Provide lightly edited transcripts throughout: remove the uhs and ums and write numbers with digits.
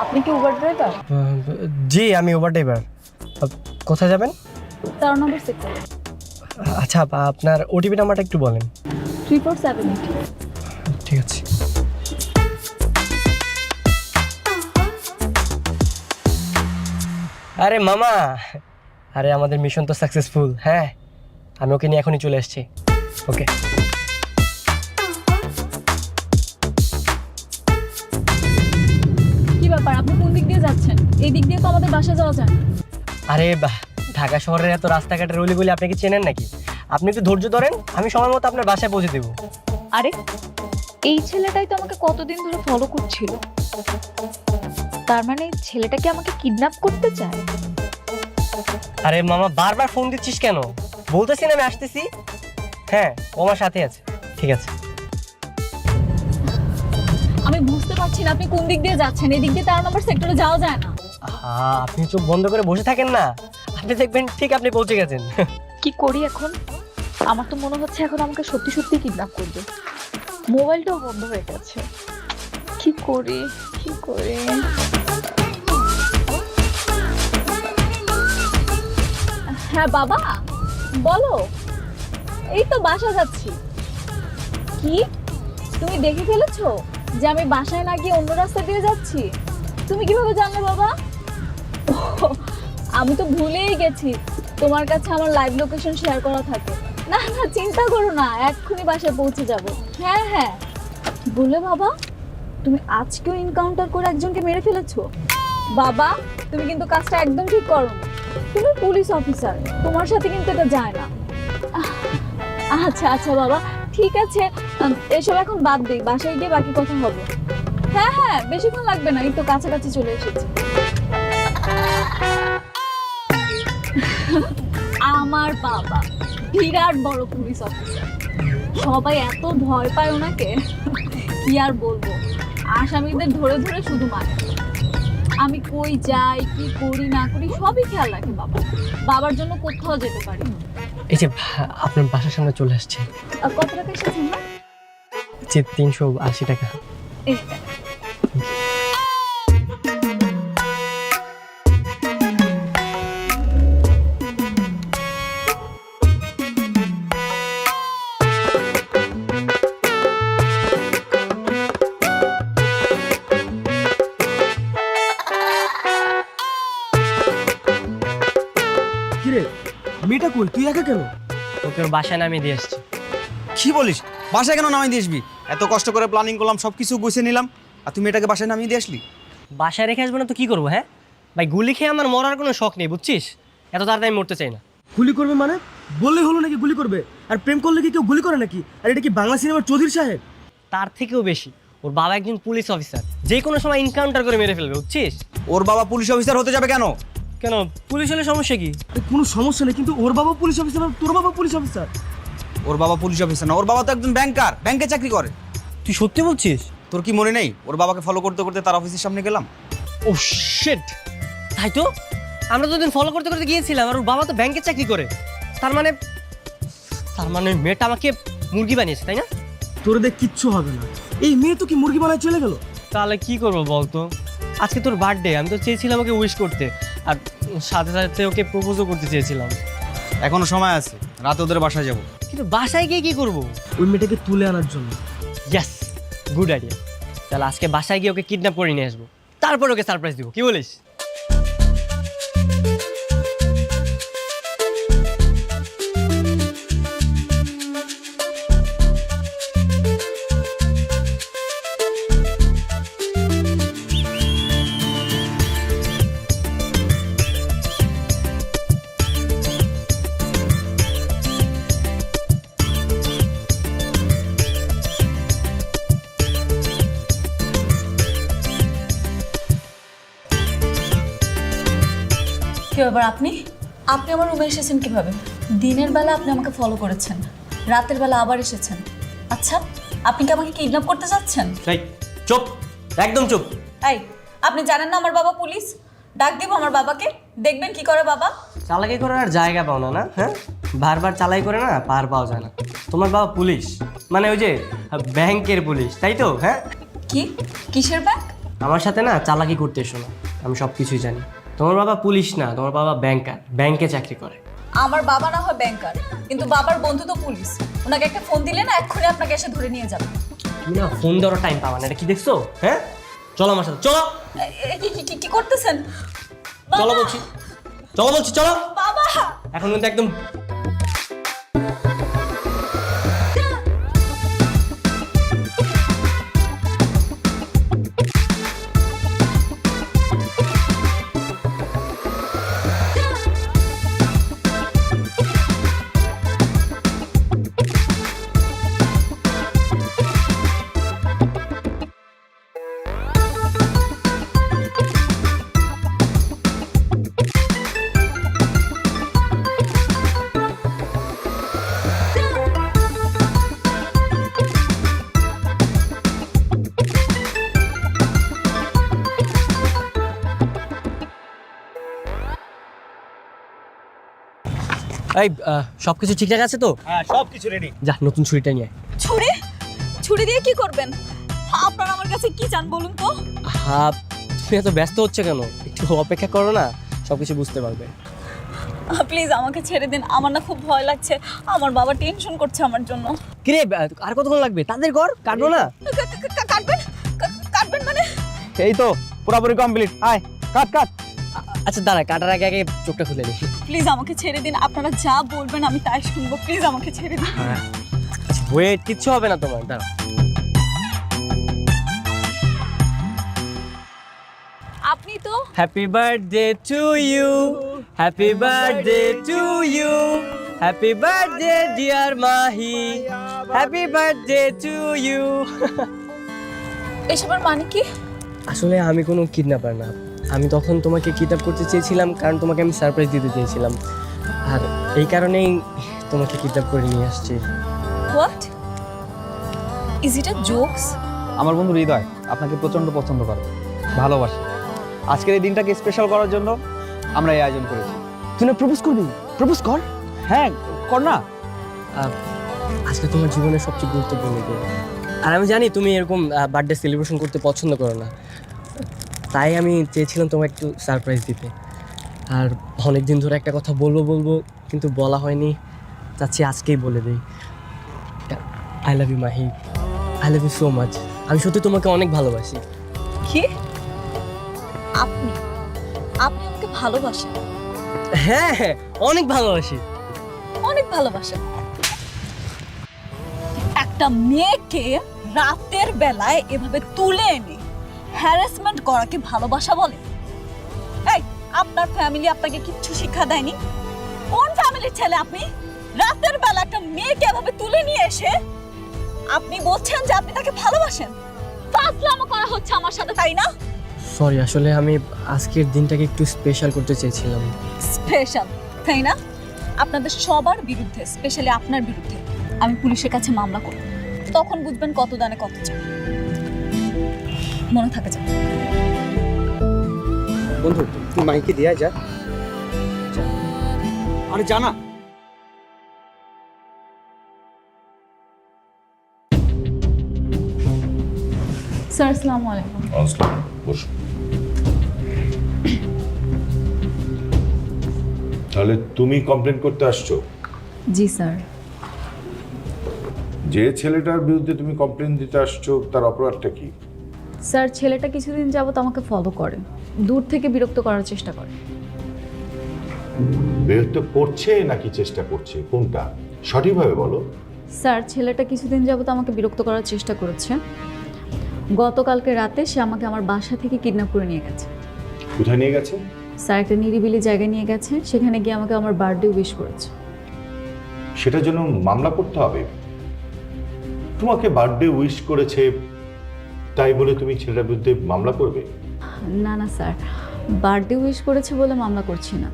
আপনি কি Uber driver? জি আমি উবার ড্রাইভার। কোথায় যাবেন? 13 নম্বর সেক্টর। আচ্ছা আপনার ওটিপি নাম্বারটা একটু বলেন। 3478। ঠিক আছে। আরে মামা, আরে আমাদের মিশন তো সাকসেসফুল। হ্যাঁ আমি ওকে নিয়ে এখনই চলে আসছি। ওকে কি ব্যাপার, আপনি কোন দিক দিয়ে যাচ্ছেন? এই দিক দিয়ে তো আমাদের বাসা যাওয়া যায় না। আরে ঢাকা শহরের এত রাস্তাঘাটের অলিগলি আপনি কি চেনেন নাকি? আপনি একটু ধৈর্য ধরেন, আমি সময় মতো আপনার বাসায় পৌঁছে দেবো। আরে এই ছেলেটাই তো আমাকে কতদিন ধরে ফলো করছিল। তার মানে ছেলেটা কি আমাকে কিডন্যাপ করতে চায়? আরে মামা বারবার ফোন দিচ্ছিস কেন? বলতেছি না আমি আসতেছি। হ্যাঁ ও আমার সাথে আছে। ঠিক আছে। আমি বুঝতে পারছি না আপনি কোন দিক দিয়ে যাচ্ছেন। এই দিক দিয়ে 13 নম্বর সেক্টরে যাওয়া যায় না। আপনি চোখ বন্ধ করে বসে থাকেন না, আপনি দেখবেন ঠিক আপনি পৌঁছে গেছেন। কি করি এখন? আমার তো মনে হচ্ছে এখন আমাকে সত্যি সত্যি কিডন্যাপ করবে। মোবাইলটাও বন্ধ হয়ে গেছে। কি করি কি করি? হ্যাঁ বাবা বলো। এই তো বাসা যাচ্ছি। কি তুমি দেখে ফেলেছো যে আমি বাসায় না গিয়ে অন্য রাস্তা দিয়ে যাচ্ছি? তুমি কিভাবে জানলে বাবা? ওহ, আমি তো ভুলেই গেছি তোমার কাছে আমার লাইভ লোকেশন শেয়ার করা থাকে। না না চিন্তা করো না, এক্ষুনি বাসায় পৌঁছে যাব। হ্যাঁ হ্যাঁ বলে বাবা, তুমি আজকেও এনকাউন্টার করে একজনকে মেরে ফেলেছো? বাবা তুমি কিন্তু কাজটা একদম ঠিক করো না। তুমি পুলিশ অফিসার, তোমার সাথে কিন্তু এটা যায় না। আচ্ছা আচ্ছা বাবা ঠিক আছে, এসব এখন বাদ দিই, বাসায় গিয়ে বাকি কথা হবে। হ্যাঁ হ্যাঁ বেশিক্ষণ লাগবে না, এই তো কাছাকাছি চলে এসেছি। আমার বাবা বিরাট বড় পুলিশ অফিসার, সবাই এত ভয় পায় ওনাকে, কি আর বলবো। আসামিদের ধরে ধরে শুধু মারে। আমি কই যাই কি করি না করি সবই খেয়াল রাখে বাবা। বাবার জন্য কোথাও যেতে পারি না। এই যে আপনার বাসার সামনে চলে আসছে। কত টাকা এসেছেন না? যে 380 টাকা। এই কিরে মেয়েটা কই? তুই একা কেন? ওকে ওর বাসায় নামিয়ে দিয়ে আসছি। কি বলিস? বাসায় কেন নামিয়ে দিয়ে আসবি? এত কষ্ট করে প্ল্যানিং করলাম, সব কিছু গুছিয়ে নিলাম, আর তুমি এটাকে বাসায় নামিয়ে দিয়ে আসলি? বাসায় রেখে আসবো না তো কি করবো? হ্যাঁ ভাই গুলি খেয়ে আমার মরার কোনো শখ নেই বুঝছিস, এত তাড়াতাড়ি মরতে চাই না। গুলি করবে মানে? বললেই হলো নাকি গুলি করবে? আর প্রেম করলে কি কেউ গুলি করে নাকি? আর এটা কি বাংলা সিনেমার চৌধুরী সাহেব? তার থেকেও বেশি ওর বাবা একজন পুলিশ অফিসার, যে কোনো সময় এনকাউন্টার করে মেরে ফেলবে বুঝছিস। ওর বাবা পুলিশ অফিসার হতে যাবে কেন? কেন পুলিশ হলে সমস্যা কি? কোনো সমস্যা নেই, কিন্তু ওর বাবা পুলিশ অফিসার, তোর বাবা পুলিশ অফিসার। ওর বাবা পুলিশ অফিসার না, ওর বাবা তো একজন ব্যাংকার, ব্যাংকে চাকরি করে। তুই সত্যি বলছিস? তোর কি মনে নেই ওর বাবাকে ফলো করতে করতে তার অফিসের সামনে গেলাম? ও শিট, তাই তো আমরা তো দিন ফলো করতে করতে গিয়েছিলাম, আর ওর বাবা তো ব্যাংকে চাকরি করে। তার মানে মেয়েটা আমাকে মুরগি বানিয়েছে তাই না? তোর দেখ কিচ্ছু হবে না, এই মেয়ে তো কি মুরগি বানায় চলে গেল। তাহলে কি করবো বলতো? আজকে তোর বার্থডে, আমি তো চেয়েছিলাম ওকে উইশ করতে, আর সাথে সাথে ওকে প্রপোজও করতে চেয়েছিলাম। এখনো সময় আছে, রাতে ওদের বাসায় যাবো। কিন্তু বাসায় গিয়ে কি করবো? ওই মেয়েটাকে তুলে আনার জন্য। ইয়াস, গুড আইডিয়া। তাহলে আজকে বাসায় গিয়ে ওকে কিডন্যাপ করে নিয়ে আসবো, তারপর ওকে সারপ্রাইজ দিব, কি বলিস? কি ব্যাপার, আপনি আপনি আমার রুমে এসেছেন কিভাবে? দিনের বেলা আপনি আমাকে ফলো করেছেন, রাতের বেলা আবার এসেছেন। আচ্ছা আপনি কি আমাকে কিডন্যাপ করতে চাচ্ছেন? চুপ, একদম চুপ। এই আপনি জানেন না আমার বাবা পুলিশ? ডাক দিব আমার বাবাকে, দেখবেন কি করে বাবা। চালাকি করার আর জায়গা পাও না, না? হ্যাঁ বারবার চালাই করে না পার পাওয়া যায় না। তোমার বাবা পুলিশ মানে ওই যে ব্যাংকের পুলিশ, তাই তো? হ্যাঁ কি কিসের ব্যাংক? আমার সাথে না চালাকি করতে এসো না, আমি সব কিছুই জানি। তোমার বাবা পুলিশ না, তোমার বাবা ব্যাংকার, ব্যাংকে চাকরি করে। আমার বাবা না হয় ব্যাংকার, কিন্তু বাবার বন্ধু তো পুলিশ। ওনাকে একটা ফোন দিলে না এক্ষুনি আপনাকে এসে ধরে নিয়ে যাবে। তুমি না ফোন দেওয়ার টাইম পাবা না, এটা কি দেখছো? হ্যাঁ, চলো আমার সাথে, চলো। কি করতেছেন? চলো বলছি, চলো বলছি, চলো। বাবা এখন কিন্তু একদম এই সব কিছু ঠিকঠাক আছে তো? হ্যাঁ, সব কিছু রেডি। যা, নতুন ছুরিটা নিয়ে আয়। ছুরি? ছুরি দিয়ে কি করবেন? আপনারা আমার কাছে কি চান বলুন তো? হ্যাঁ, তুমি এত ব্যস্ত হচ্ছে কেন? একটু অপেক্ষা করো না, সব কিছু বুঝতে পারবে। প্লিজ আমাকে ছেড়ে দিন, আমার না খুব ভয় লাগছে। আমার বাবা টেনশন করছে আমার জন্য। কিরে, আর কতক্ষণ লাগবে? তাদের ঘর কাটবো না? কাটবেন? কাটবেন মানে? এই তো পুরোপুরি কমপ্লিট, আয় কাট কাট। আচ্ছা দাঁড়া, কাটার আগে আগে চোখটা খুলে নি। প্লিজ আমাকে ছেড়ে দিন, আপনারা যা বলবেন আমি তাই শুনবো। প্লিজ আমাকে ছেড়ে দিন। ওয়েট, কিচ্ছু হবে না তোমার, দাঁড়া। আপনি তো happy birthday to you, happy birthday to you, happy birthday dear Mahi, happy birthday to you. এসবের মানে কি? আসলে আমি কোনো কিডন্যাপার না। আমি তখন তোমাকে কিডন্যাপ করতে চেয়েছিলাম কারণ তোমাকে আমি সারপ্রাইজ দিতে চেয়েছিলাম, আর এই কারণেই তোমাকে কিডন্যাপ করে নিয়ে আসছি। What? Is it a jokes? আমার বন্ধু হৃদয় আপনাকে প্রচণ্ড পছন্দ করে, ভালোবাসে। আজকের এই দিনটাকে স্পেশাল করার জন্য আমরা এই আয়োজন করেছি। তুই না প্রপোজ করবি? প্রপোজ কর। হ্যাঁ কর না। আজকে তোমার জীবনের সবচেয়ে গুরুত্বপূর্ণ দিন, আর আমি জানি তুমি এরকম বার্থডে সেলিব্রেশন করতে পছন্দ করো না, তাই আমি চেয়েছিলাম তোমাকে একটু সারপ্রাইজ দিতে। আর অনেক দিন ধরে একটা কথা বলবো কিন্তু বলা হয়নি, চাচ্ছি আজকেই বলে দিই। I love you Mahi, I love you so much. আমি সত্যি তোমাকে অনেক ভালোবাসি। কি? আপনি আপনি আমাকে ভালোবাসেন? হ্যাঁ হ্যাঁ, অনেক ভালোবাসি। অনেক ভালোবাসেন? একটা মেয়েকে রাতের বেলায় এভাবে তুলে এনে হ্যারাসমেন্ট করাকে ভালোবাসা বলে? এই, আপনার ফ্যামিলি আপনাকে কিচ্ছু শিক্ষা দেয়নি? কোন ফ্যামিলির ছেলে আপনি? রাতের বেলা একটা মেয়েকে এভাবে তুলে নিয়ে এসে আপনি বলছেন যে আপনি তাকে ভালোবাসেন? ফাজলামো করা হচ্ছে আমার সাথে, তাই না? সরি, আসলে আমি আজকের দিনটাকে একটু স্পেশাল করতে চেয়েছিলাম। স্পেশাল, তাই না? আপনাদের সবার বিরুদ্ধে, স্পেশালি আপনার বিরুদ্ধে আমি পুলিশের কাছে মামলা করব। তখন বুঝবেন কত দানে কত চাই। মনে থাকে যাবে। বন্ধু তুই মাইকে দিয়া যা। আরে জানা। স্যার আসসালামু আলাইকুম। আসসালাম, বসুন। তাহলে তুমি কমপ্লেন করতে আসছো? জি স্যার। যে ছেলেটার বিরুদ্ধে তুমি কমপ্লেন দিতে আসছো তার অপরাধটা কি? স্যার, ছেলেটা কিছুদিন যাবত আমাকে ফলো করে, দূর থেকে বিরক্ত করার চেষ্টা করে। বিরক্ত করছে নাকি চেষ্টা করছে, কোনটা সঠিকভাবে বলো? স্যার, ছেলেটা কিছুদিন যাবত আমাকে বিরক্ত করার চেষ্টা করেছে। গতকালকে রাতে সে আমাকে আমার বাসা থেকে কিডন্যাপ করে নিয়ে গেছে। কোথায় নিয়ে গেছে? স্যার, একটা নিরিবিলি জায়গায় নিয়ে গেছে, সেখানে গিয়ে আমাকে আমার বার্থডে উইশ করেছে। সেটার জন্য মামলা করতে হবে? তোমাকে বার্থডে উইশ করেছে তাই বলে তুমি ছেলেটার বিরুদ্ধে মামলা করবে? না না স্যার, বার্থডে উইশ করেছে বলে মামলা করছি না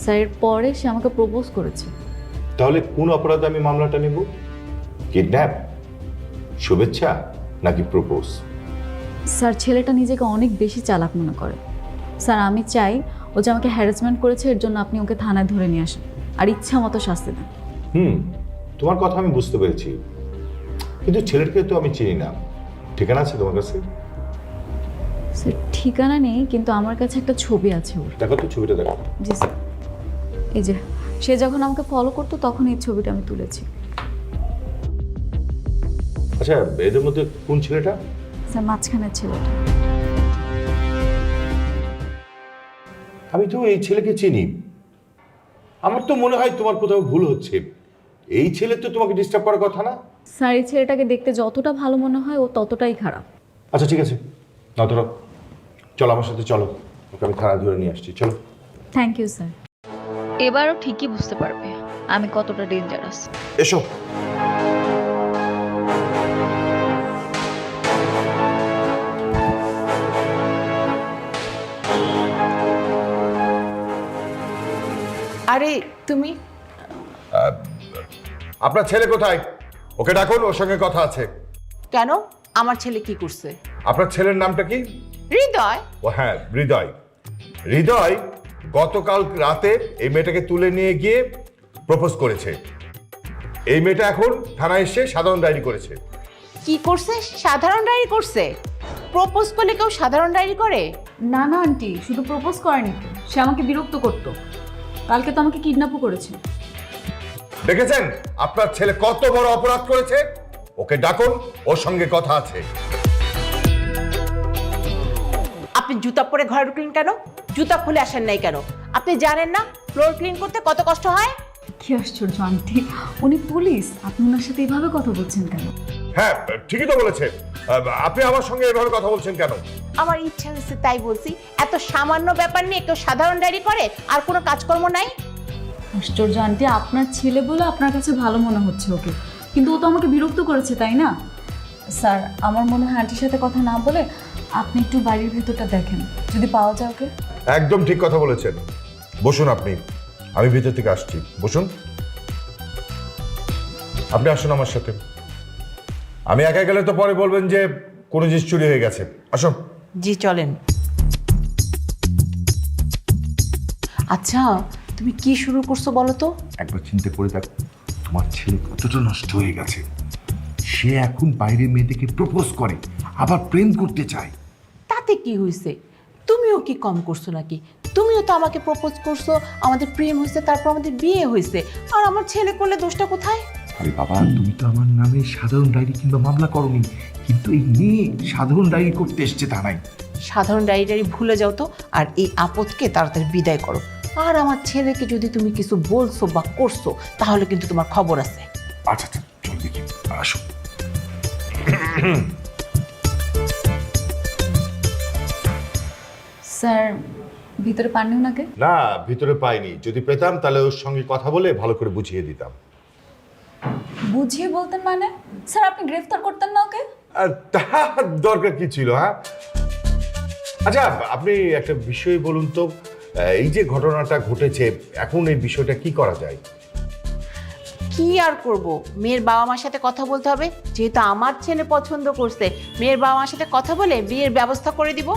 স্যার। এর পরে সে আমাকে প্রপোজ করেছে। তাহলে কোন অপরাধে আমি মামলাটা নেব? কিডন্যাপ, শুভেচ্ছা নাকি প্রপোজ? স্যার, ছেলেটা নিজেকে অনেক বেশি চালাক মনে করে। স্যার, আমি চাই ও যে আমাকে হ্যারাসমেন্ট করেছে এর জন্য আপনি ওকে থানায় ধরে নিয়ে আসেন আর ইচ্ছা মতো শাস্তি দেন। তোমার কথা আমি বুঝতে পেরেছি, কিন্তু ছেলেটাকে তো আমি চিনি না। ঠিকানা আছে তোমার কাছে? স্যার ঠিকানা নেই, কিন্তু আমার কাছে একটা ছবি আছে ওর। দেখো তো ছবিটা দেখো। জি স্যার, এই যে সে যখন আমাকে ফলো করতো তখন এই ছবিটা আমি তুলেছি। আচ্ছা, এদের মধ্যে কোন ছেলেটা? স্যার মাঝখানের ছেলেটা। আমি তো এই ছেলেকে চিনি। আমার তো মনে হয় তোমার কোথাও ভুল হচ্ছে। এই ছেলে তো তোমাকে ডিস্টার্ব করার কথা না। স্যার এই ছেলেটাকে দেখতে যতটা ভালো মনে হয় ও ততটাই খারাপ। আচ্ছা ঠিক আছে, না ধরো, চলো আমার সাথে চলো, ওকে আমি থানায় ধরে নিয়ে আসছি, চলো। Thank you sir. এবারও ঠিকই বুঝতে পারবে আমি কতটা ডেঞ্জারাস। এসো। আরে তুমি আপনার ছেলে কোথায়? ওকে ডাকুন, ওর সঙ্গে কথা আছে। কেন? আমার ছেলে কি করছে? আপনার ছেলের নামটা কি? হৃদয়। ও হ্যাঁ, হৃদয়। হৃদয় গতকাল রাতে এই মেয়েটাকে তুলে নিয়ে গিয়ে প্রপোজ করেছে। এই মেয়েটা এখন থানায় এসে সাধারণ ডায়েরি করেছে। কি করছে? সাধারণ ডায়েরি করছে? প্রপোজ করলে কেউ সাধারণ ডায়েরি করে? না না আন্টি, শুধু প্রপোজ করেনি তো, সে আমাকে বিরক্ত করতো। কালকে তো আমাকে কিডন্যাপও করেছে। দেখেছেন আপনার ছেলে কত বড় অপরাধ করেছে? ওকে ডাকুন, ওর সঙ্গে কথা আছে। আপনি জুতা পরে ঘরে ঢুকলেন কেন? জুতা খুলে আসেন নাই কেন? আপনি জানেন না ফ্লোর ক্লিন করতে কত কষ্ট হয়? কি আশ্চর্য আন্টি, উনি পুলিশ, আপনি ওনার সাথে এইভাবে কথা বলছেন কেন? হ্যাঁ ঠিকই তো বলেছে। আপনি আমার সঙ্গে এভাবে কথা বলছেন কেন? আমার ইচ্ছা হচ্ছে তাই বলছি। এত সামান্য ব্যাপার নিয়ে কেউ সাধারণ ডায়েরি করে আর কোনো কাজকর্ম নাই? আশ্চর্য আন্টি, আপনার ছেলে বলে আপনার কাছে ভালো মনে হচ্ছে ওকে, কিন্তু ও তো আমাকে বিরক্ত করেছে, তাই না? স্যার আমার মনে হয় আন্টির সাথে কথা না বলে আপনি একটু বাড়ির ভেতরটা দেখেন, যদি পাওয়া যায় ওকে। একদম ঠিক কথা বলেছেন। বসুন আপনি, আমি ভিতর থেকে আসছি, বসুন। আপনি আসুন আমার সাথে। আমি একা গেলে তো পরে বলবেন যে কোনো জিনিস চুরি হয়ে গেছে। আসুন। জি চলেন। আচ্ছা তুমি কি শুরু করছো বলো তো? একবার চিন্তা করে দেখো, তোমার ছেলে কতটা নষ্ট হয়ে গেছে। সে এখন বাইরে মেয়েদেরকে প্রপোজ করে, আবার প্রেম করতে চায়। তাতে কি হয়েছে? তুমিও কি কম করছো নাকি? তুমিও তো আমাকে প্রপোজ করছো, আমাদের প্রেম হয়েছে, তারপর আমাদের বিয়ে হয়েছে, আর আমার ছেলে করলে দোষটা কোথায়? আরে বাবা, তুমি তো আমার নামে সাধারণ ডায়েরি কিংবা মামলা করোনি, কিন্তু এই মেয়ে সাধারণ ডায়েরি করতে এসছে থানায়। সাধারণ ডায়েরি ভুলে যাও তো, আর এই আপদকে তাড়াতাড়ি বিদায় করো। আর আমার ছেলেকে যদি তুমি কিছু বলছো বা করছো তাহলে কিন্তু তোমার খবর আছে। আচ্ছা আচ্ছা, চল দেখি, আসো। স্যার ভিতরে পাননি ওনাকে? না, ভিতরে পাইনি। যদি পেতাম তাহলে ওর সঙ্গে কথা বলে ভালো করে বুঝিয়ে দিতাম। বুঝিয়ে বলতেন মানে? স্যার আপনি গ্রেফতার করতেন না ওকে? আর তার দরকার কি ছিল? হ্যাঁ, আচ্ছা আপনি একটা বিষয় বলুন তো, এই যে ঘটনাটা ঘটেছে, এখন এই বিষয়টা কি করা যায়? কি আর করব, মেয়ের বাবা মার সাথে কথা বলতে হবে। যেহেতু আমার ছেলে পছন্দ করছে, মেয়ের বাবা মার সাথে কথা বলে বিয়ের ব্যবস্থা করে দিব।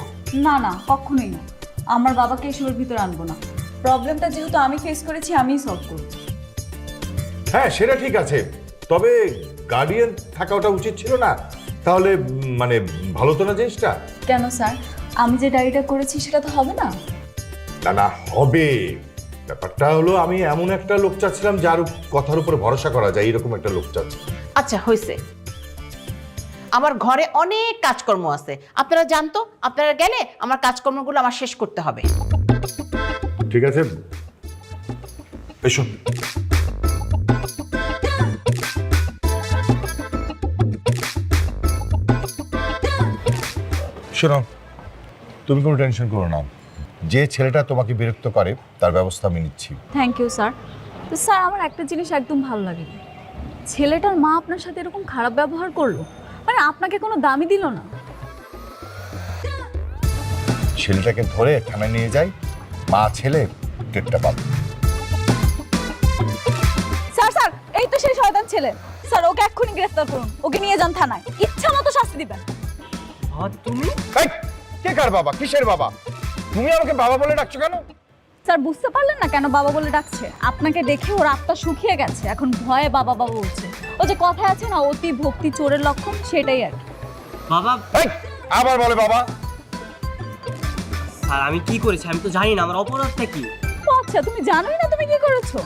না না, কখনোই না। আমার বাবাকে এসবের ভিতরে আনবো না। প্রবলেমটা যেহেতু আমি ফেস করেছি, আমিই সলভ করব। হ্যাঁ সেটা ঠিক আছে, তবে গার্ডিয়ান থাকাটা উচিত ছিল না? তাহলে মানে ভালো তো না জিনিসটা? কেন স্যার, আমি যে ডায়েরিটা করেছি সেটা তো হবে না? না না, হবে। ব্যাপারটা হলো, আমি এমন একটা লোক চাচ্ছিলাম যার কথার উপরে ভরসা করা যায়, এরকম একটা লোক চাচ্ছি। আচ্ছা হয়েছে, আমার ঘরে অনেক কাজকর্ম আছে, আপনারা জানতো। আপনারা গেলে আমার কাজকর্মগুলো আমার শেষ করতে হবে। ঠিক আছে, এসো। শোনো, তুমি কোনো টেনশন করো না। যে ছেলেটা তোমাকে বিরক্ত করে তার ব্যবস্থা আমি নিচ্ছি। Thank you sir. তো স্যার আমার একটা জিনিস একদম ভালো লাগে, ছেলেটার মা আপনার সাথে এরকম খারাপ ব্যবহার করলো, মানে আপনাকে কোনো দামই দিল না। ছেলেটাকে ধরে থানায় নিয়ে যাই, মা ছেলে টেটটা পাবে। স্যার স্যার, এই তো সেই শয়তান ছেলে। স্যার ওকে এক্ষুনি গ্রেফতার করুন, ওকে নিয়ে যান থানায়, ইচ্ছা মতো শাস্তি দিবেন। আর তুমি? এই, কে কার বাবা? কিসের বাবা? তুমি আমাকে বাবা বলে ডাকছো কেন? স্যার বুঝতে পারলেন না কেন বাবা বলে ডাকছে? আপনাকে দেখে ওর আত্মা শুকিয়ে গেছে, এখন ভয়ে বাবা বাবা বলছে। ও যে কথা আছে না, অতি ভক্তি চোরের লক্ষণ, সেটাই আর কি। বাবা? এই, আবার বলে বাবা? স্যার আমি কি করেছি আমি তো জানি না, আমার অপরাধটা কি? ও আচ্ছা, তুমি জানোই না তুমি কি করেছো?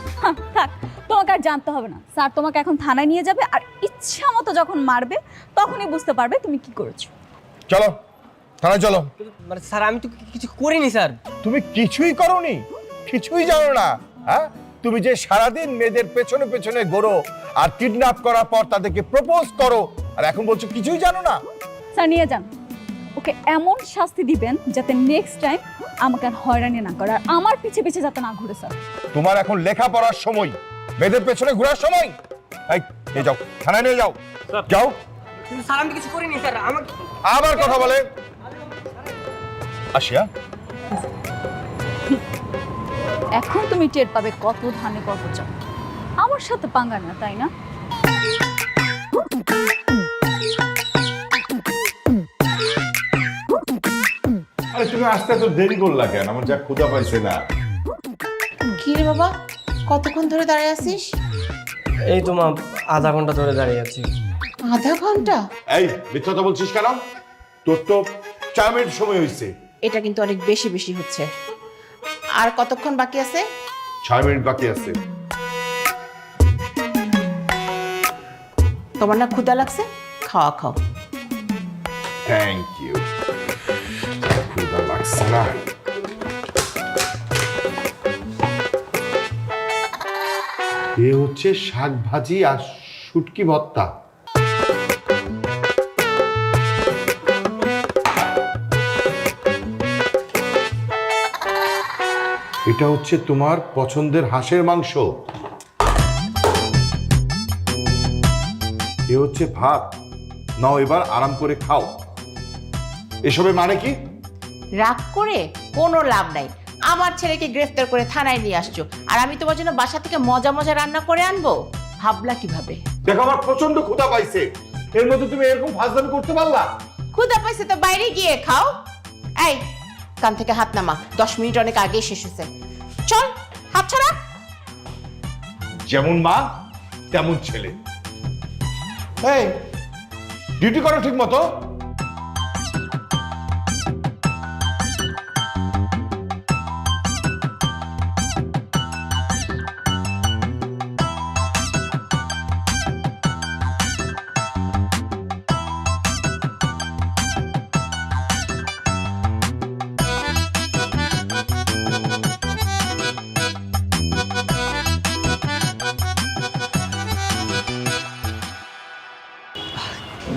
থাক, তোমাকে আর জানতে হবে না। স্যার তোমাকে এখন থানায় নিয়ে যাবে, আর ইচ্ছা মতো যখন মারবে তখনই বুঝতে পারবে তুমি কি করেছো। চলো থানায় চলো। মানে স্যার আমি তো কিছু করিনি স্যার। তুমি কিছুই করোনি, কিছুই জানো না? হ্যাঁ, তুমি যে সারাদিন মেয়েদের পেছনে পেছনে ঘোরো আর কিডন্যাপ করার পর তাদেরকে প্রপোজ করো, আর এখন বলছো কিছুই জানো না? স্যার নিয়ে যান, ওকে এমন শাস্তি দিবেন যাতে নেক্সট টাইম আমাকে আর হয়রানি না করে, আর আমার পিছে পিছে যাতে না ঘুরে। স্যার তোমার এখন লেখাপড়ার সময়, মেয়েদের পেছনে ঘোরার সময়। এই নিয়ে যাও, থানায় নিয়ে যাও, যাও। কিন্তু স্যার আমি কিছু করিনি স্যার, আমাকে আবার কথা বলে। আসিয়া, এখন তুমি টের পাবে কত ধানে কত চাল। আমার সাথে পাঙ্গা না, তাই না? আরে তুমি আসতে এত দেরি করলা কেন? আমার যা ক্ষুধা পাইছে না। কি রে বাবা, কতক্ষণ ধরে দাঁড়িয়ে আছিস? এই তো মা আধা ঘন্টা ধরে দাঁড়িয়ে আছি। আধা ঘন্টা? এই মিথ্যা কথা বলছিস কেন? তোর তো 4 মিনিট সময় হয়েছে। এটা কিন্তু অনেক বেশি বেশি হচ্ছে। আর কতক্ষণ বাকি আছে? 6 মিনিট বাকি আছে। তোমার না ক্ষুধা লাগছে? খাওয়া খাও। Thank you. ক্ষুধা লাগছে না। এ হচ্ছে শাক ভাজি আর শুটকি ভর্তা। এটা হচ্ছে তোমার পছন্দের হাঁসের মাংস। এ হচ্ছে ভাত। নাও এবার আরাম করে খাও। এসবের মানে কি? রাগ করে কোনো লাভ নাই। আমার ছেলেকে গ্রেফতার করে থানায় নিয়ে আসছো, আর আমি তোমার জন্য বাসা থেকে মজা মজা রান্না করে আনবো? ভাবলা কিভাবে? দেখো আমার প্রচন্ড ক্ষুধা পাইছে, এর মধ্যে তুমি এরকম ফাজলামি করতে পারলা? ক্ষুধা পাইছে তো বাইরে গিয়ে খাও। এই কান থেকে হাত নামা, 10 মিনিট অনেক আগে শেষ হয়েছে। চল হাত ছাড়া। যেমন মা তেমন ছেলে। এই ডিউটি করো ঠিক মতো।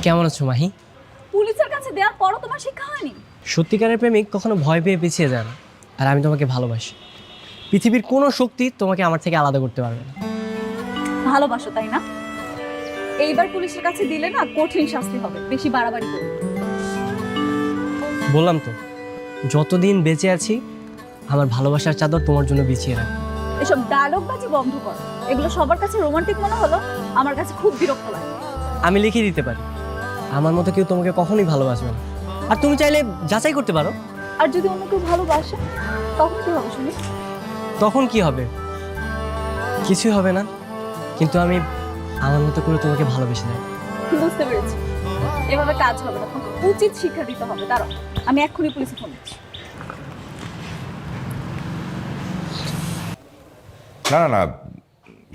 কেমন আছো মাহি? পুলিশের কাছে দেওয়ার পরও তোমার শিক্ষা হয়নি? সত্যিকারের প্রেমিক কখনো ভয় পেয়ে পিছিয়ে যায় না, আর আমি তোমাকে ভালোবাসি। পৃথিবীর কোনো শক্তি তোমাকে আমার থেকে আলাদা করতে পারবে না। ভালোবাসো তাই না? এইবার পুলিশের কাছে দিলে না কঠিন শাস্তি হবে, বেশি বাড়াবাড়ি করবে। বললাম তো, যতদিন বেঁচে আছি আমার ভালোবাসার চাদর তোমার জন্য বিছিয়ে রাখ। এসব ডায়লগবাজি বন্ধ করো। এগুলো সবার কাছে রোমান্টিক মনে হলো, আমার কাছে খুব বিরক্ত লাগে। আমি লিখে দিতে পারি, আমার মতো কেউ তোমাকে কখনোই ভালোবাসবে না। আর তুমি চাইলে যাচাই করতে পারো। আর যদি অন্য কেউ ভালোবাসে তখন কি হবে শুনি? তখন কি হবে? কিছুই হবে না, কিন্তু আমি আমার মতো করে তোমাকে ভালোবেসে দেব। বুঝতে পেরেছি, এভাবে কাজ হবে না, তোমাকে উচিত শিক্ষা দিতে হবে। দাঁড়াও, আমি এক্ষুনি পুলিশে ফোন দিচ্ছি। না না না,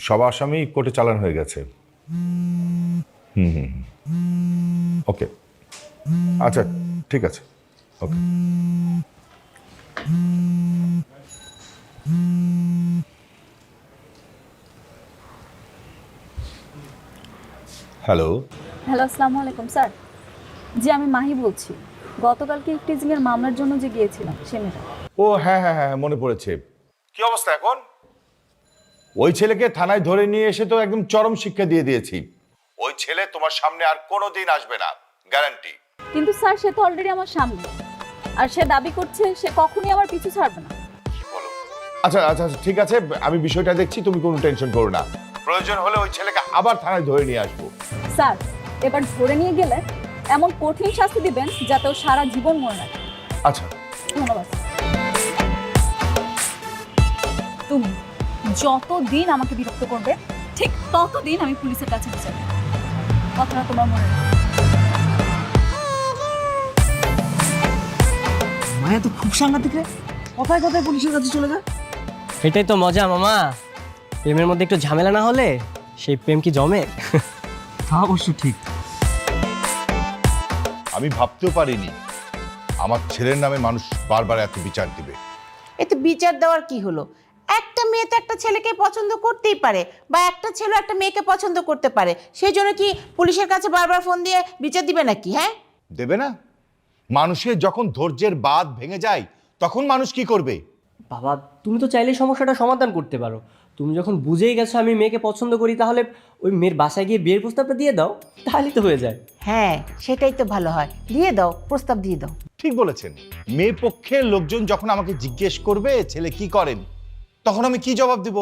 সব আসামি কোর্টে চালান হয়ে গেছে। ওকে, আচ্ছা ঠিক আছে, ওকে। হ্যালো। হ্যালো, আসসালামু আলাইকুম স্যার। জি আমি মাহি বলছি, গতকালকে টিজিং এর মামলার জন্য যে গিয়েছিলাম সে মেয়েটা। ও হ্যাঁ হ্যাঁ হ্যাঁ, মনে পড়েছে। কি অবস্থা এখন? ওই ছেলেকে থানায় ধরে নিয়ে এসে তো একদম চরম শিক্ষা দিয়ে দিয়েছি। ওই ছেলে তোমার সামনে আর কোনোদিন আসবে না, গ্যারান্টি। কিন্তু স্যার সে তো অলরেডি আমার সামনে, আর সে দাবি করছে সে কখনোই আমার পিছু ছাড়বে না। কি বলো? আচ্ছা আচ্ছা আচ্ছা, ঠিক আছে, আমি বিষয়টা দেখছি, তুমি কোনো টেনশন করো না। প্রয়োজন হলে ওই ছেলেকে আবার থানায় ধরে নিয়ে আসবো। স্যার এবার ধরে নিয়ে গেলে এমন কঠিন শাস্তি দিবেন যাতে ও সারা জীবন মনে রাখে। আচ্ছা ধন্যবাদ। তুমি যতদিন আমাকে বিরক্ত করবে ঠিক ততদিন আমি পুলিশের কাছে যাব। কথাটা তোমার মনে রাখবে। মায়া তো খুব সাংঘাতিক রে, কথায় কথায় পুলিশের কাছে চলে যায়। এটাই তো মজা মামা, প্রেমের মধ্যে একটু ঝামেলা না হলে সেই প্রেম কি জমে? তা অবশ্য ঠিক। আমি ভাবতেও পারিনি আমার ছেলের নামে মানুষ বারবার এত বিচার দিবে। এতে বিচার দেওয়ার কি হলো? একটা মেয়ে তো একটা ছেলেকে পছন্দ করতেই পারে, বা একটা ছেলে একটা মেয়েকে পছন্দ করতে পারে, সেই জন্য কি পুলিশের কাছে বারবার ফোন দিয়ে বিচার দিবে নাকি? হ্যাঁ, দেবে না? মানুষের যখন ধৈর্যের বাঁধ ভেঙে যায় তখন মানুষ কি করবে? বাবা তুমি তো চাইলেই সমস্যাটা সমাধান করতে পারো। তুমি যখন বুঝেই গেছো আমি মেয়েকে পছন্দ করি, তাহলে ওই মেয়ের বাসায় গিয়ে বিয়ের প্রস্তাবটা দিয়ে দাও, তাহলেই তো হয়ে যায়। হ্যাঁ, সেটাই তো ভালো হয়, দিয়ে দাও, প্রস্তাব দিয়ে দাও। ঠিক বলেছেন। মেয়ে পক্ষের লোকজন যখন আমাকে জিজ্ঞেস করবে ছেলে কি করেন, তখন আমি কি জবাব দিব?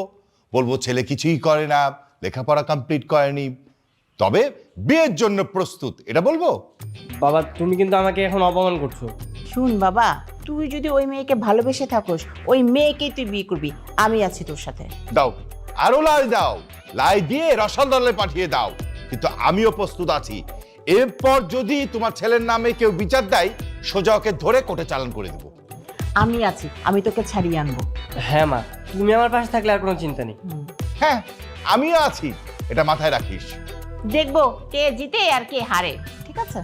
বলবো ছেলে কিছুই করে না, লেখাপড়া কমপ্লিট করেনি, তবে বিয়ের জন্য প্রস্তুত, এটা বলবো? বাবা তুমি কিন্তু আমাকে এখন অপমান করছো। শুন বাবা, তুই যদি ওই মেয়েকে ভালোবেসে থাকোস, ওই মেয়েকেই তুই বিয়ে করবি, আমি আছি তোর সাথে। দাও, আরো লাই দাও, লাই দিয়ে রসাতলে পাঠিয়ে দাও, কিন্তু আমিও প্রস্তুত আছি। এরপর যদি তোমার ছেলের নামে কেউ বিচার দেয়, সোজা ওকে ধরে কোর্টে চালান করে দেবো। আমি আছি, আমি তোকে ছাড়িয়ে আনবো। হ্যাঁ মা, তুমি আমার পাশে থাকলে আর কোনো চিন্তা নেই। হ্যাঁ, আমিও আছি, এটা মাথায় রাখিস। দেখবো কে জিতে আর কে হারে, ঠিক আছে?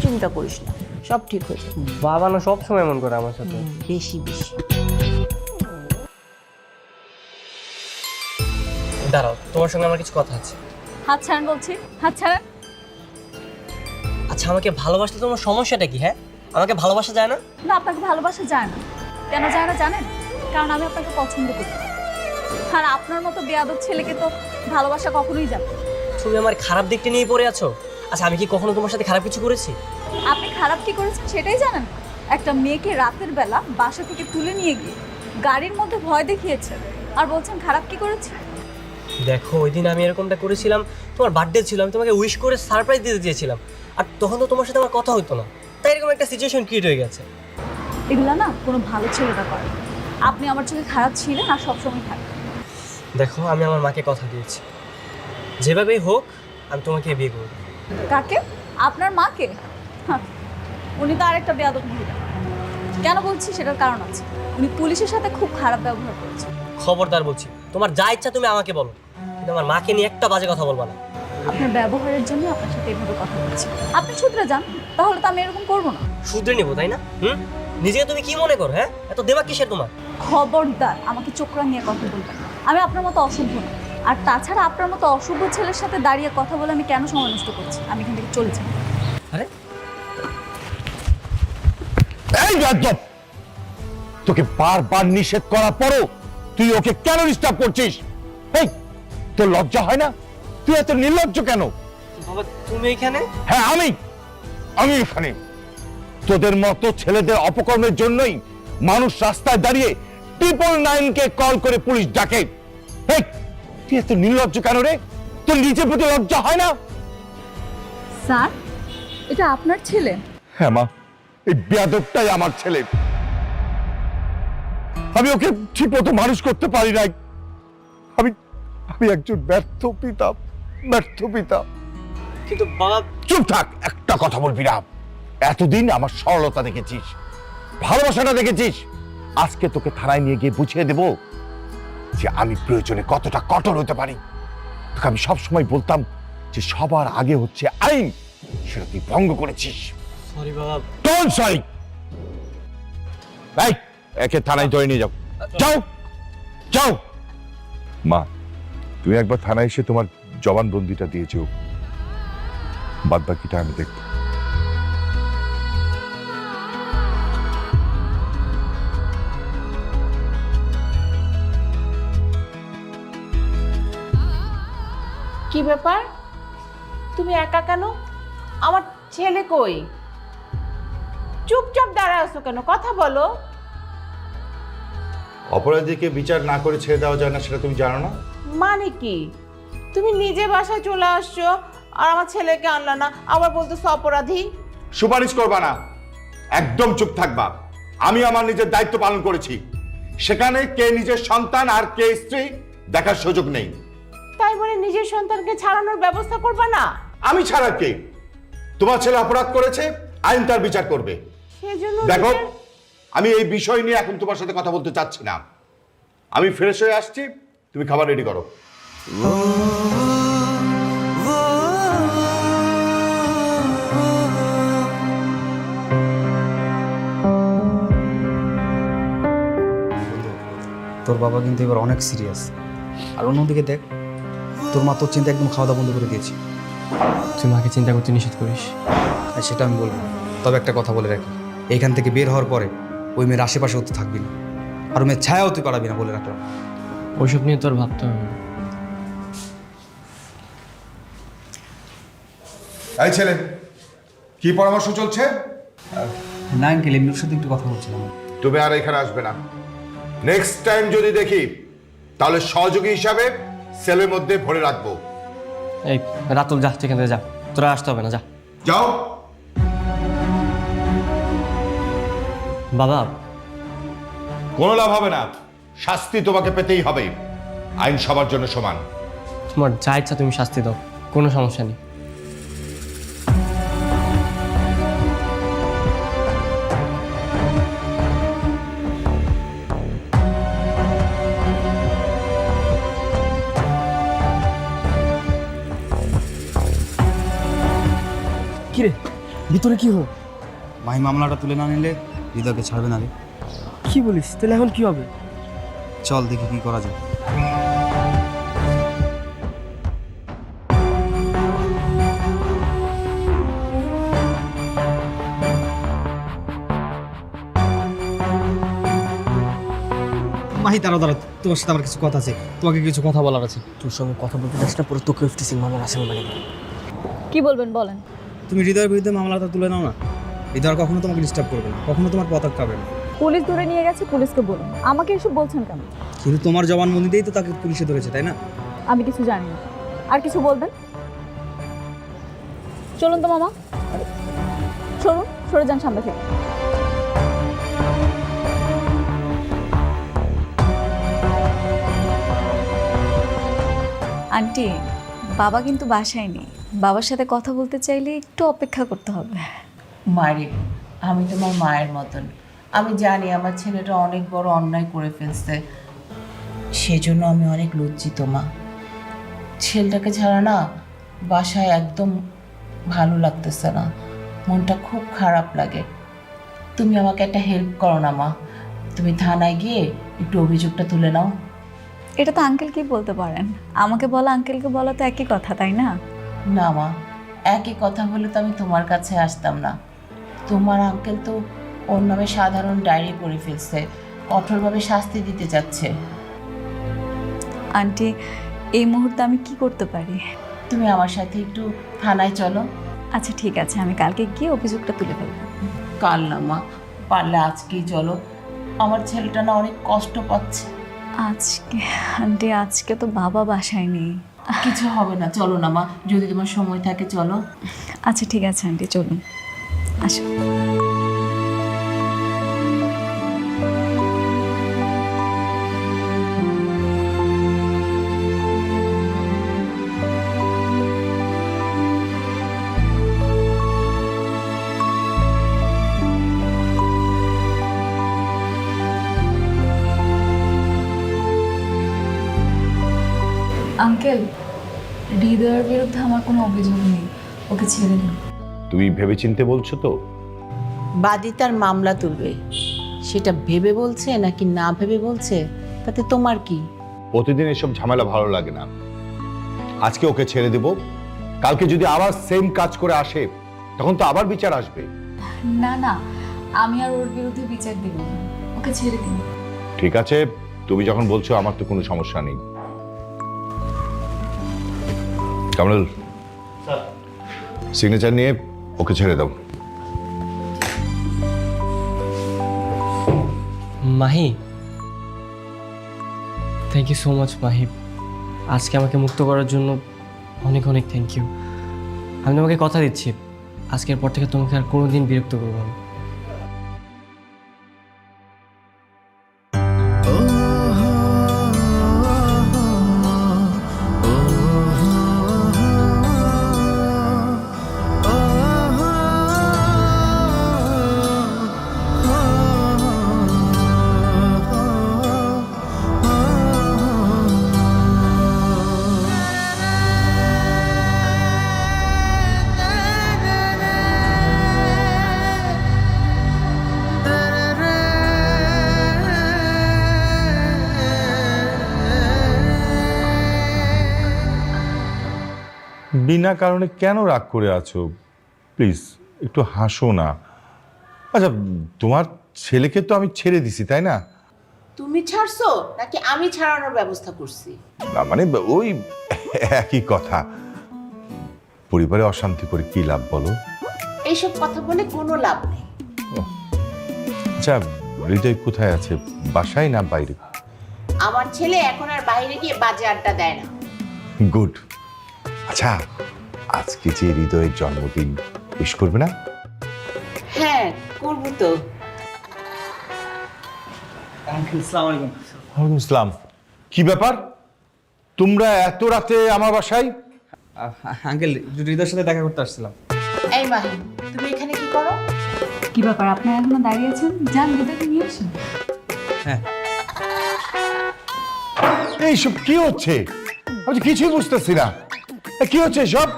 চিন্তা করিস না, সব ঠিক হয়ে যাবে। বাবা না সব সময় এমন করে আমার সাথে। বেশি বেশি। দাঁড়াও, তোমার সঙ্গে আমার কিছু কথা আছে। হাত ছাড়েন বলছি, হাত ছাড়েন। আচ্ছা আমাকে ভালোবাসতে তোমার সমস্যাটা কি? হ্যাঁ, আমাকে ভালোবাসা যায় না? না, আপনাকে ভালোবাসা যায় না। কেন যায় না জানেন? কারণ আমি আপনাকে পছন্দ করি। আর আপনার মতো বেয়াদব ছেলেকে তো ভালোবাসা কখনোই যাবে না। তুমি আমার খারাপ দিকটা নিয়ে পড়ে আছো। আচ্ছা আমি কি কখনো তোমার সাথে খারাপ কিছু করেছি? আপনি খারাপ কি করেছেন সেটাই জানেন? একটা মেয়েকে রাতের বেলা বাসা থেকে তুলে নিয়ে গিয়ে গাড়ির মধ্যে ভয় দেখিয়েছেন, আর বলছেন খারাপ কি করেছি? দেখো ওই দিন আমি এরকমটা করেছিলাম, তোমার বার্থডে ছিল, আমি তোমাকে উইশ করে সারপ্রাইজ দিতে চেয়েছিলাম, আর তখন তো তোমার সাথে আমার কথা হতো না, তাই এরকম একটা সিচুয়েশন ক্রিয়েট হয়ে গেছে। এগুলা না কোনো ভালো ছেলেটা করে। আপনি আমার চোখে খারাপ ছিলেন আর সবসময় থাকবেন। দেখো আমি আমার মাকে কথা দিয়েছি, যেভাবেই হোক আমি তোমাকে বিয়ে করব। কাকে? আপনার মাকে? হ্যাঁ, উনি তো আরেকটা বেয়াদব মহিলা। কেন বলছি সেটার কারণ আছে। উনি পুলিশের সাথে খুব খারাপ ব্যবহার করেছে। খবরদার বলছি, তোমার যা ইচ্ছা তুমি আমাকে বলো, কিন্তু আমার মাকে নিয়ে একটা বাজে কথা বলবা না। আপনার ব্যবহারের জন্য আপনার সাথে এভাবে কথা বলছি। আপনি শুধরে যান, তাহলে তো আমি এরকম করবো না। শুধরে নিবো তাই না? নিজেকে তুমি কি মনে করো? হ্যাঁ, এত দেমাগ কিসের তোমার? খবরদার আমাকে চোখরা নিয়ে কথা বলবেন না। আমি আপনার মতো অসভ্য না। আর তাছাড়া আপনার মতো অসভ্য ছেলের সাথে দাঁড়িয়ে কথা বলে আমি কেন সময় নষ্ট করছি? আমি এখান থেকে চলে যাই। আরে এই বেয়াদব, তোকে বারবার নিষেধ করার পরও তুই ওকে কেন ডিস্টার্ব করছিস? এই তোর লজ্জা হয় না? তুই এত নির্লজ্জ কেন? বাবা তুমি এখানে? হ্যাঁ আমি এখানে। তোদের মতো ছেলেদের অপকর্মের জন্যই মানুষ রাস্তায় দাঁড়িয়ে 999-কে কল করে পুলিশ ডাকে। এই তুই এত নির্লজ্জ কেন রে? তোর নিজের প্রতি লজ্জা হয় না? স্যার, এটা আপনার ছেলে? হ্যাঁ মা, এই বেয়াদবটাই আমার ছেলে। আমি ওকে ঠিক মতো মানুষ করতে পারি নাই। আমি একজন ব্যর্থ পিতা। কিন্তু বাবা। চুপ থাক, একটা কথা বলবি না। এতদিন আমার সরলতা দেখেছিস, ভালোবাসাটা দেখেছিস, আজকে তোকে থানায় নিয়ে গিয়ে বুঝিয়ে দেব যে আমি প্রয়োজনে কতটা কঠোর হতে পারি। তোকে আমি সবসময় বলতাম যে সবার আগে হচ্ছে আইন, সেটা তুই ভঙ্গ করেছিস। সরি বাবা। Don't sorry. এই একে থানায় ধরে নিয়ে যাও। যাও। মা, তুমি একবার থানায় এসে তোমার জবানবন্দিটা দিয়েছো, বাদ বাকিটা আমি দেখব। কি ব্যাপার, তুমি একা কেন? আমার ছেলে কই? চুপচাপ দাঁড়ায় আছো কেন? কথা বলো। অপরাধীকে বিচার না করে ছেড়ে দেওয়া যায় না, সেটা তুমি জানো না? মানে কি? তুমি নিজে বাসায় চলে আসছো আর আমার ছেলেকে আনলা না, আবার বলতেছো অপরাধী। সুপারিশ করবা না, একদম চুপ থাকবা। আমি আমার নিজের দায়িত্ব পালন করেছি, সেখানে কে নিজের সন্তান আর কে স্ত্রী দেখার সুযোগ নেই। তাই বলে নিজের সন্তানকে ছাড়ানোর ব্যবস্থা করবা না? আমি ছাড়া কে? তোমার ছেলে অপরাধ করেছে, আইন তার বিচার করবে। সেজন্য দেখো ওদেরকে- আমি এই বিষয় নিয়ে এখন তোমার সাথে কথা বলতে চাচ্ছি না। আমি ফ্রেশ হয়ে আসছি, তুমি খাবার রেডি করো। তোর বাবা কিন্তু এবার অনেক সিরিয়াস। আর অন্যদিকে দেখ, তোর মা তোর চিন্তা একদম খাওয়া দাওয়া বন্ধ করে দিয়েছি। তুই মাকে চিন্তা করতে নিষেধ করিস। আর সেটা আমি বলবো না। তবে একটা কথা বলে রাখি, এইখান থেকে বের হওয়ার পরে ওই মেয়ের আশেপাশেও তো থাকবি না, আর ওই মেয়ের ছায়াও তুই পারাবি না, বলে রাখলাম। ওইসব নিয়ে তোর ভাবতে হবে না। এই ছেলে, কি পরামর্শ চলছে? না আঙ্কেল, এমনির সাথে একটু কথা বলছিলাম। তুমি আর এখানে আসবে না। নেক্সট টাইম যদি দেখি, তাহলে সহযোগী হিসাবে সেলের মধ্যে ভরে রাখবো। এই রাতুল, যা সেখান থেকে যা, তোরা আসতে হবে না, যা। যাও। বাবা, কোনো লাভ হবে না, শাস্তি তোমাকে পেতেই হবে। আইন সবার জন্য সমান। তোমার যা ইচ্ছা তুমি শাস্তি দাও, কোনো সমস্যা নেই। কিরে ভিতরে কি হলো? মাহি মামলাটা তুলে না নিলে হৃদয়কে ছাড়বে না রে। কি বলিস? তাহলে এখন কি হবে? চল দেখি কি করা যায়। মাহি দাঁড়াও দাঁড়াও, তোমার সাথে আমার কিছু কথা আছে, তোমাকে কিছু কথা বলার আছে। তোর সঙ্গে কথা বলতে যাস না, পুরো তোকে ইফতিসিং মামলার আসামি বানিয়ে দেবো। কি বলবেন বলেন। তুমি হৃদয়ের বিরুদ্ধে মামলাটা তুলে নাও না। হৃদয় কখনো তোমাকে ডিস্টার্ব করবে না, কখনো তোমার পথ আটকাবে না। পুলিশ ধরে নিয়ে গেছে, পুলিশকে বলুন। আমাকে এসব বলছেন কেন? কিন্তু তোমার জবানবন্দিতেই তো তাকে পুলিশে ধরেছে, তাই না? আমি কিছু জানি না। আর কিছু বলবেন? চলুন তো মামা, সরুন, সরে যান সামনে থেকে। আন্টি, বাবা কিন্তু বাসায় নেই। বাবার সাথে কথা বলতে চাইলে একটু অপেক্ষা করতে হবে। মারি, আমি তোমার মায়ের মতন। আমি জানি আমার ছেলেটা অনেক বড় অন্যায় করে ফেলছে, সেজন্য আমি অনেক লজ্জিত মা। ছেলেটাকে ছাড়া না বাসায় একদম ভালো লাগতেছে না, মনটা খুব খারাপ লাগে। তুমি আমাকে একটা হেল্প করো না মা, তুমি থানায় গিয়ে একটু অভিযোগটা তুলে নাও। এটা তো আঙ্কেলকেই বলতে পারেন। আমাকে বলা আঙ্কেলকে বলা তো একই কথা, তাই না? না মা, একই কথা বলে তো আমি তোমার কাছে আসতাম না। তোমার আঙ্কেল তো ওর নামে সাধারণ ডায়েরি করে ফেলছে, কঠোরভাবে শাস্তি দিতে যাচ্ছে। আন্টি, এই মুহূর্তে আমি কি করতে পারি? তুমি আমার সাথে একটু থানায় চলো। আচ্ছা ঠিক আছে, আমি কালকে গিয়ে অভিযোগটা তুলে ফেলবো। কাল না মা, পারলে আজকেই চলো। আমার ছেলেটা না অনেক কষ্ট পাচ্ছে। আজকে আন্টি, আজকে তো বাবা বাসায় নেই। কিছু হবে না, চলো না মা, যদি তোমার সময় থাকে চলো। আচ্ছা ঠিক আছে আন্টি, চলুন, আসুন। আঙ্কেল, হৃদয়ের বিরুদ্ধে আমার কোনো অভিযোগ নেই, ওকে ছেড়ে দিন। তুমি ভেবেচিন্তে বলছো তো? বাদী তার মামলা তুলবে, সেটা ভেবে বলছে নাকি না ভেবে বলছে তাতে তোমার কি? প্রতিদিন এসব ঝামেলা ভালো লাগে না। আজকে ওকে ছেড়ে দেব, কালকে যদি আবার সেম কাজ করে আসে, তখন তো আবার বিচার আসবে। না না, আমি আর ওর বিরুদ্ধে বিচার দিব না, ওকে ছেড়ে দিন। ঠিক আছে, তুমি যখন বলছো আমার তো কোনো সমস্যা নেই। কামরুল, সিগনেচার নিয়ে ওকে ছেড়ে দাও। Mahi, thank you so much Mahi. আজকে আমাকে মুক্ত করার জন্য অনেক অনেক থ্যাংক ইউ। আমি তোমাকে কথা দিচ্ছি, আজকের পর থেকে তোমাকে আর কোনোদিন বিরক্ত করবো না। বিনা কারণে কেন রাগ করে আছো? প্লিজ একটু হাসো না। আচ্ছা, তোমার ছেলেকে তো আমি ছেড়ে দিছি, তাই না? তুমি ছাড়ছো নাকি আমি ছাড়ানোর ব্যবস্থা করছি? না মানে ওই একই কথা। পরিবারে অশান্তি করে কি লাভ বলো? এইসব কথা বলে কোনো লাভ নেই। আচ্ছা, হৃদয় কোথায় আছে? বাসায় না বাইরে? আমার ছেলে এখন আর বাইরে গিয়ে বাজে আড্ডা দেয় না। গুড। আচ্ছা, আজকে যে হৃদয়ের জন্মদিন, উইশ করবে না? হ্যাঁ, করবো তো। ওয়ালাইকুম আসসালাম। কি ব্যাপার, তোমরা এত রাতে আমার বাসায়? আঙ্কেল, হৃদয়ের সাথে দেখা করতে আসছিলাম। এই মাহিন, তুমি এখানে কি করো? কি ব্যাপার, আপনারা এখনো দাঁড়িয়ে আছেন? যান, হৃদয়কে নিয়ে আসুন। হ্যাঁ, এইসব কি হচ্ছে? আমি তো কিছুই বুঝতেছি না। কি হচ্ছে সব?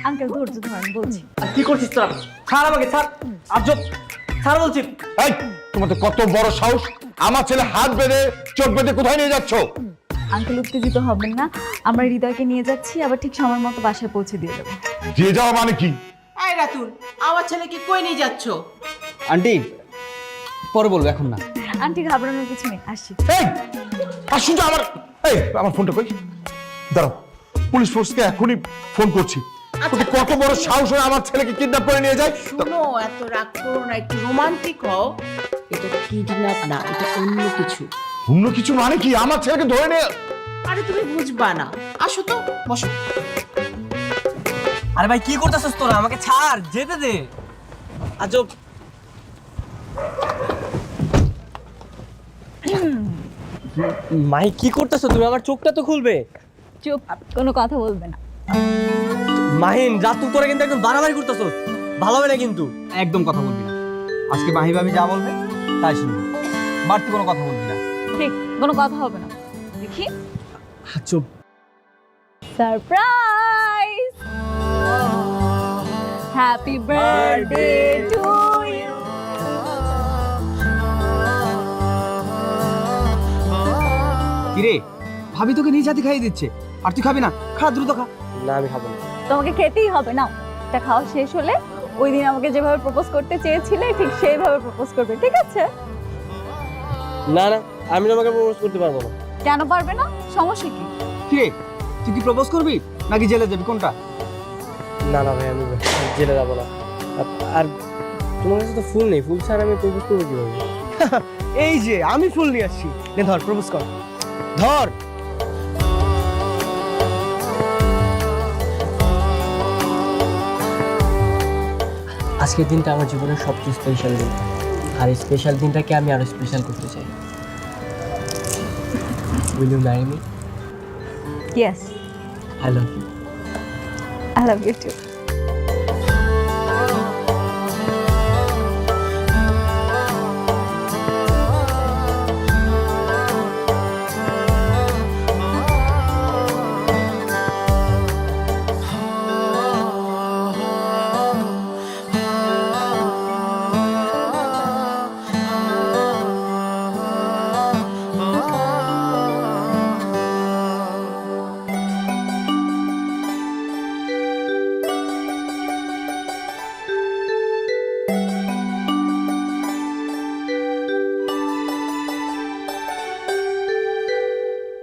আঙ্কেল ধৈর্য ধরেন, বলছি। আর কি করছিস তোরা? ছাড় আমাকে, ছাড়। আজব, ছাড় বলছি। এই, তোমার তো কত বড় সাহস! আমার ছেলে হাত বেঁধে চোখ বেঁধে কোথায় নিয়ে যাচ্ছ? আঙ্কেল উত্তেজিত হবেন না, আমরা হৃদয়কে নিয়ে যাচ্ছি, আবার ঠিক সময় মতো বাসায় পৌঁছে দিয়ে দেবো। দিয়ে যাওয়া মানে কি? এই রাতুল, আমার ছেলেকে কই নিয়ে যাচ্ছ? আন্টি পরে বলবো, এখন না। আন্টি ঘাবড়ানোর কিছু নেই, আসছি। এই, আসুন তো আমার। এই, আমার ফোনটা কই? দাঁড়াও, পুলিশ ফোর্সকে এখনই ফোন করছি। ওদের কত বড় সাহস হয় আমার ছেলেকে কিডন্যাপ করে নিয়ে যায়? শোনো, এত রাগ করো না, একটু রোমান্টিক হও। এটা কিডন্যাপ না, এটা অন্য কিছু। অন্য কিছু মানে কি? আমার ছেলেকে ধরে নিয়ে। আরে তুমি বুঝবা না, আসো তো, বসো। আরে ভাই, কি করতেছিস তোরা? আমাকে ছাড়, যেতে দে। আজব। মাই, কি করতেছো তুমি? আমার চোখটা তো খুলবে। চুপ, কোনো কথা বলবে না। মাহিন, রাত করে কিন্তু একদম বাড়াবাড়ি করতেছো, ভালো হবে না কিন্তু। একদম কথা বলবি না। আজকে মাহি ভাবি যা বলবে তাই শুনবি, বাড়তি কোনো কথা বলবি না। ঠিক, কোনো কথা হবে না। দেখি, আজব। Surprise! Happy birthday to you. কিরে, ভাবি তোকে নিজ হাতে খাইয়ে দিচ্ছে, আর তুই খাবি না? খা, দ্রুত খা। না, আমি খাবো না। তোমাকে খেতেই হবে না। এটা খাওয়া শেষ হলে ওই দিন আমাকে যেভাবে প্রপোজ করতে চেয়েছিলে ঠিক সেইভাবে প্রপোজ করবে, ঠিক আছে? না না, আমি তোমাকে প্রপোজ করতে পারবো না। কেন পারবে না? সমস্যা কি? কিরে, তুই কি প্রপোজ করবি নাকি জেলে যাবি, কোনটা? না না ভাই, আমি জেলে যাবো না। আর তোমার কাছে তো ফুল নেই, ফুল ছাড়া আমি প্রপোজ করবো কিভাবে? এই যে আমি ফুল নিয়ে আসছি, নে ধর, প্রপোজ কর, ধর। আজকের দিনটা আমার জীবনের সবচেয়ে স্পেশাল দিন, আর এই স্পেশাল দিনটাকে আমি আরো স্পেশাল করতে চাই। Will you marry me? Yes, I love you. I love you two.